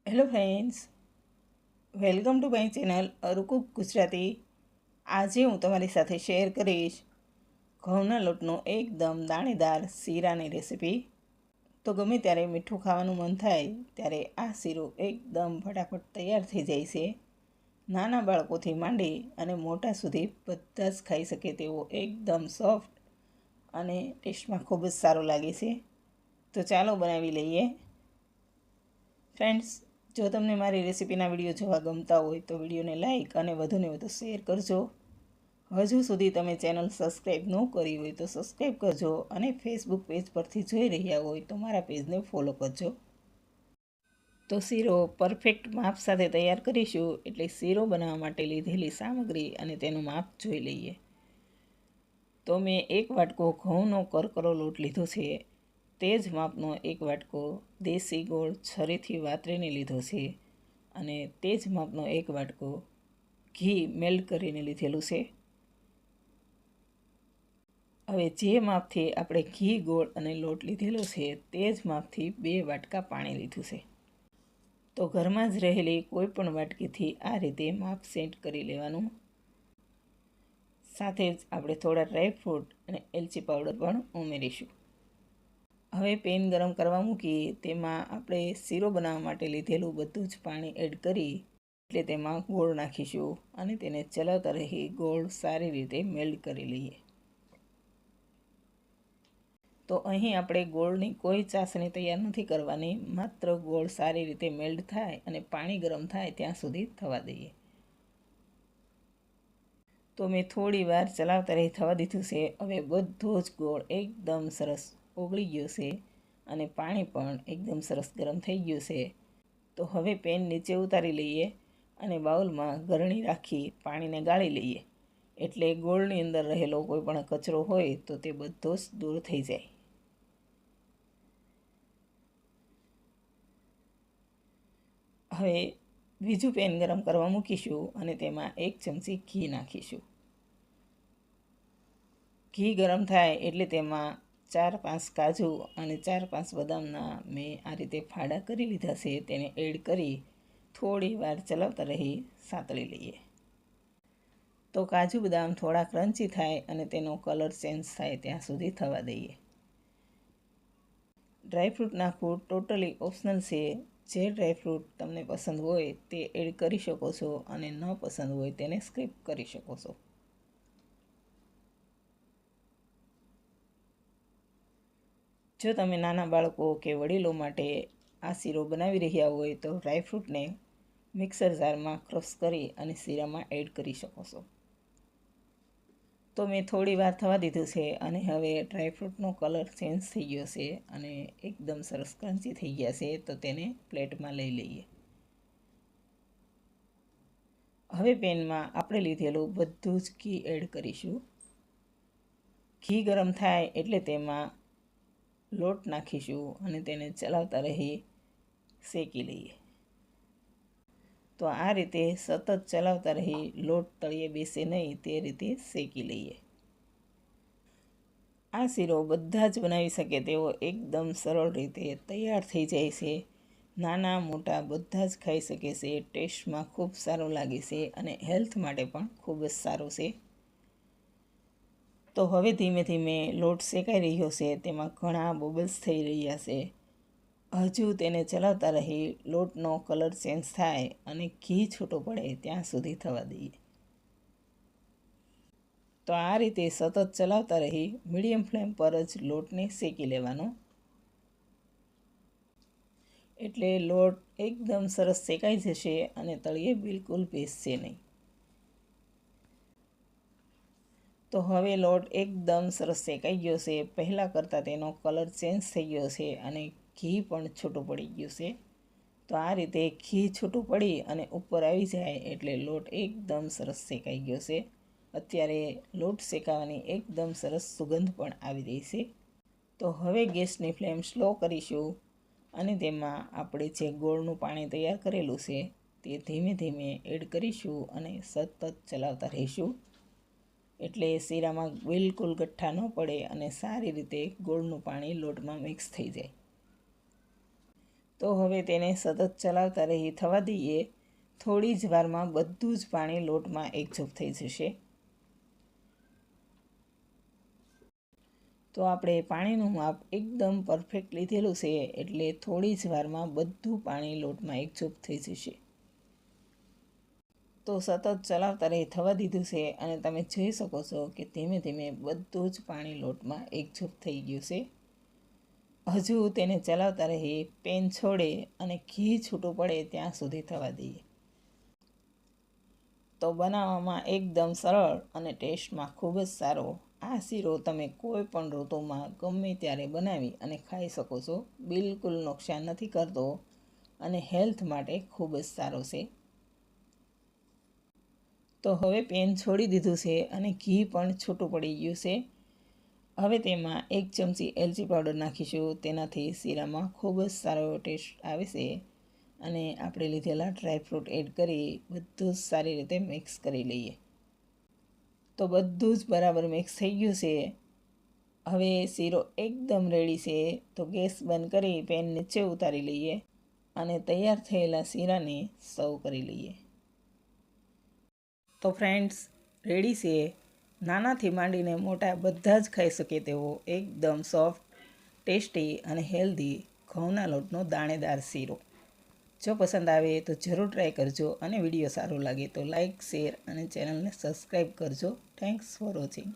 Hello friends, welcome to my channel અરુકુક ગુજરાતી. આજે હું તમારી સાથે શેર કરીશ ઘઉંના લોટનો એકદમ દાણેદાર શીરાની રેસીપી. તો ગમે ત્યારે મીઠું ખાવાનું મન થાય ત્યારે આ શીરો એકદમ ફટાફટ તૈયાર થઈ જાય છે. નાના બાળકોથી માંડી અને મોટા સુધી બધા જ ખાઈ શકે તેવો એકદમ સોફ્ટ અને ટેસ્ટમાં ખૂબ જ સારો લાગે છે. તો ચાલો બનાવી લઈએ. ફ્રેન્ડ્સ, જો તમને મારી રેસીપીના વિડીયો જોવા ગમતા હોય તો વિડીયોને લાઇક અને વધુને વધુ શેર કરજો. હજુ સુધી તમે ચેનલ સબસ્ક્રાઈબ ન કરી હોય તો સબસ્ક્રાઈબ કરજો અને ફેસબુક પેજ પરથી જોઈ રહ્યા હોય તો મારા પેજને ફોલો કરજો. તો શીરો પરફેક્ટ માપ સાથે તૈયાર કરીશું, એટલે શીરો બનાવવા માટે લીધેલી સામગ્રી અને તેનું માપ જોઈ લઈએ. તો મેં એક વાટકો ઘઉંનો કરકરો લોટ લીધો છે. તે જ માપનો એક વાટકો દેશી ગોળ છરીથી વાતરીને લીધો છે અને તે જ માપનો એક વાટકો ઘી મેલ્ટ કરીને લીધેલું છે. હવે જે માપથી આપણે ઘી, ગોળ અને લોટ લીધેલો છે તે જ માપથી 2 વાટકા પાણી લીધું છે. તો ઘરમાં જ રહેલી કોઈ પણ વાટકીથી આ રીતે માપ સેટ કરી લેવાનું. સાથે જ આપણે થોડા ડ્રાયફ્રૂટ અને એલચી પાવડર પણ ઉમેરીશું. હવે પેન ગરમ કરવા મૂકી તેમાં આપણે શીરો બનાવવા માટે લીધેલું બધું જ પાણી એડ કરી એટલે તેમાં ગોળ નાખીશું અને તેને ચલાવતા રહી ગોળ સારી રીતે મેલ્ટ કરી લઈએ. તો અહીં આપણે ગોળની કોઈ ચાસણી તૈયાર નથી કરવાની, માત્ર ગોળ સારી રીતે મેલ્ટ થાય અને પાણી ગરમ થાય ત્યાં સુધી થવા દઈએ. તો મેં થોડી વાર ચલાવતા રહી થવા દીધું છે. હવે બધો જ ગોળ એકદમ સરસ ઓગળી ગયો છે અને પાણી પણ એકદમ સરસ ગરમ થઈ ગયું છે. તો હવે પેન નીચે ઉતારી લઈએ અને બાઉલમાં ગરણી રાખી પાણીને ગાળી લઈએ, એટલે ગોળની અંદર રહેલો કોઈ પણ કચરો હોય તો તે બધો જ દૂર થઈ જાય. હવે બીજું પેન ગરમ કરવા મૂકીશું અને તેમાં 1 ચમચી ઘી નાખીશું. ઘી ગરમ થાય એટલે તેમાં 4-5 કાજુ અને 4-5 બદામના મેં આ રીતે ફાડા કરી લીધા છે તેને એડ કરી થોડી વાર ચલાવતા રહી સાતળી લઈએ. તો કાજુ બદામ થોડા ક્રન્ચી થાય અને તેનો કલર ચેન્જ થાય ત્યાં સુધી થવા દઈએ. ડ્રાયફ્રૂટ નાખવું ટોટલી ઓપ્શનલ છે. જે ડ્રાયફ્રૂટ તમને પસંદ હોય તે એડ કરી શકો છો અને ન પસંદ હોય તેને સ્કીપ કરી શકો છો. જો તમે નાના બાળકો કે વડીલો માટે આ શીરો બનાવી રહ્યા હોય તો ડ્રાયફ્રૂટને મિક્સર જારમાં ક્રશ કરી અને શીરામાં એડ કરી શકો છો. તો મેં થોડી વાર થવા દીધું છે અને હવે ડ્રાયફ્રૂટનો કલર ચેન્જ થઈ ગયો છે અને એકદમ સરસ ક્રન્ચી થઈ ગયા છે. તો તેને પ્લેટમાં લઈ લઈએ. હવે પેનમાં આપણે લીધેલું બધું જ ઘી એડ કરીશું. ઘી ગરમ થાય એટલે તેમાં લોટ નાખીશું અને તેને ચલાવતા રહી શેકી લઈએ. તો આ રીતે સતત ચલાવતા રહી લોટ તળિયે બેસે નહીં તે રીતે શેકી લઈએ. આ શીરો બધા જ બનાવી શકે તેવો એકદમ સરળ રીતે તૈયાર થઈ જાય છે. નાના મોટા બધા જ ખાઈ શકે છે. ટેસ્ટમાં ખૂબ સારો લાગે છે અને હેલ્થ માટે પણ ખૂબ જ સારું છે. તો હવે ધીમે ધીમે લોટ શેકાઈ રહ્યો છે, તેમાં ઘણા બબલ્સ થઈ રહ્યા છે. હજુ તેને ચલાવતા રહી લોટનો કલર ચેન્જ થાય અને ઘી છૂટો પડે ત્યાં સુધી થવા દઈએ. તો આ રીતે સતત ચલાવતા રહી મીડિયમ ફ્લેમ પર જ લોટને શેકી લેવાનો, એટલે લોટ એકદમ સરસ શેકાઈ જશે અને તળિયે બિલકુલ બેસશે નહીં. તો હવે લોટ એકદમ સરસ શેકાઈ ગયો છે. પહેલાં કરતાં તેનો કલર ચેન્જ થઈ ગયો છે અને ઘી પણ છૂટું પડી ગયું છે. તો આ રીતે ઘી છૂટું પડી અને ઉપર આવી જાય એટલે લોટ એકદમ સરસ શેકાઈ ગયો છે. અત્યારે લોટ શેકાવાની એકદમ સરસ સુગંધ પણ આવી રહી છે. તો હવે ગેસની ફ્લેમ સ્લો કરીશું અને તેમાં આપણે જે ગોળનું પાણી તૈયાર કરેલું છે તે ધીમે ધીમે એડ કરીશું અને સતત ચલાવતા રહીશું, એટલે શીરામાં બિલકુલ ગઠ્ઠા ન પડે અને સારી રીતે ગોળનું પાણી લોટમાં મિક્સ થઈ જાય. તો હવે તેને સતત ચલાવતા રહી થવા દઈએ. થોડી જ વારમાં બધું જ પાણી લોટમાં એકજૂથ થઈ જશે. તો આપણે પાણીનું માપ એકદમ પરફેક્ટ લીધેલું છે, એટલે થોડી જ વારમાં બધું પાણી લોટમાં એકજૂથ થઈ જશે. તો સતત ચલાવતા રહી થવા દીધું છે અને તમે જોઈ શકો છો કે ધીમે ધીમે બધું જ પાણી લોટમાં એકજૂથ થઈ ગયું છે. હજુ તેને ચલાવતા રહી પેન છોડે અને ઘી છૂટું પડે ત્યાં સુધી થવા દઈએ. તો બનાવવામાં એકદમ સરળ અને ટેસ્ટમાં ખૂબ જ સારો આ શીરો તમે કોઈ પણ ઋતુમાં ગમે ત્યારે બનાવી અને ખાઈ શકો છો. બિલકુલ નુકસાન નથી કરતો અને હેલ્થ માટે ખૂબ જ સારો છે. તો હવે પેન છોડી દીધું છે અને ઘી પણ છૂટું પડી ગયું છે. હવે તેમાં 1 ચમચી એલચી પાવડર નાખીશું. તેનાથી શીરામાં ખૂબ જ સારો ટેસ્ટ આવે છે. અને આપણે લીધેલા ડ્રાયફ્રૂટ એડ કરી બધું જ સારી રીતે મિક્સ કરી લઈએ. તો બધું જ બરાબર મિક્સ થઈ ગયું છે. હવે શીરો એકદમ રેડી છે. તો ગેસ બંધ કરી પેન નીચે ઉતારી લઈએ અને તૈયાર થયેલા શીરાને સર્વ કરી લઈએ. તો ફ્રેન્ડ્સ, રેડી છે. નાનાથી માંડીને મોટા બધા જ ખાઈ શકે તેવો એકદમ સોફ્ટ, ટેસ્ટી અને હેલ્ધી ઘઉંના લોટનો દાણેદાર શીરો. જો પસંદ આવે તો જરૂર ટ્રાય કરજો અને વિડીયો સારો લાગે તો લાઇક, શેર અને ચેનલને સબસ્ક્રાઈબ કરજો. Thanks for watching.